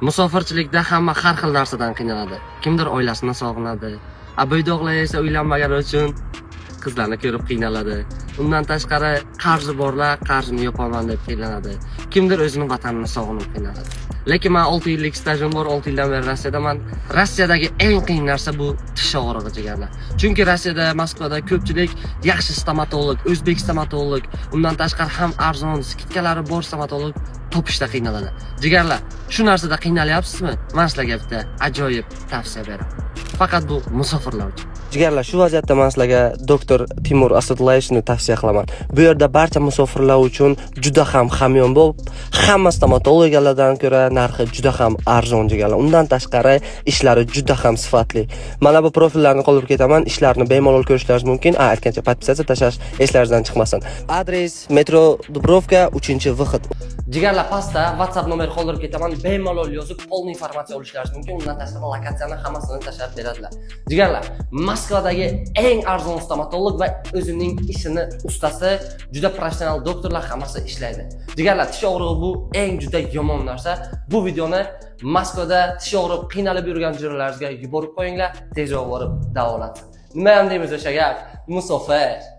Musofirchilikda hamma har xil narsadan qiynaladi. Kimdir oilasini sog'inadi. Bo'ydoqlar esa uylanmagani uchun qizlarni ko'rib qiynaladi. Undan tashqari qarzi borlar qarzini yopolman deb qiynaladi. Kimdir o'zini vatanini sog'inib qiynaladi. Lekin men 6 yillik stajim bor, 6 yildan beri Rossiyadaman. Rossiyadagi eng qiyin narsa bu tish og'rig'i jigarlar. Chunki Rossiyada, Moskvada ko'pchilik yaxshi stomatolog, o'zbek stomatolog, undan tashqari ham arzon skidkalari bor stomatolog topishda qiynaladi. Jigarlar, shu narsada qiynalyapsizmi? Men sizlarga bitta ajoyib tavsiya beraman. Faqat bu musofirlar uchun. Jigarlar, shu vaziyatda men sizlarga doktor Timur Asadullayevni tavsiya qilaman. Bu yerda barcha musofirlar uchun juda ham hamyonbop, hamma stomatologlardan ko'ra narxi juda ham arzon jigarlar. Undan tashqari ishlari juda ham sifatli. Mana bu profillarni qoldirib ketaman, ishlarini bemalol ko'rishlaringiz mumkin. Aytgancha podpisatsiya tashlash eslaringizdan chiqmasin. Adres: metro Dubrovka 3-vyxod. Jigarlar, pastda WhatsApp nomer qoldirib ketaman. Bemalol yozib, polni informatsiya olishlaringiz mumkin. Undan tashqari lokatsiyani hammasini tashlab beradilar. Jigarlar, Moskvadagi eng arzon stomatolog va o'zining ishini ustasi, juda professional doktorlar hammasi ishlaydi. Jigarlar, tish og'rig'i bu eng juda yomon narsa. Bu videoni Moskvada tish og'rib qiynalib yurgan jigarlaringizga yuborib qo'yinglar, tezroq borib davolatsin. Nima ham deymiz o'sha gap? Musofir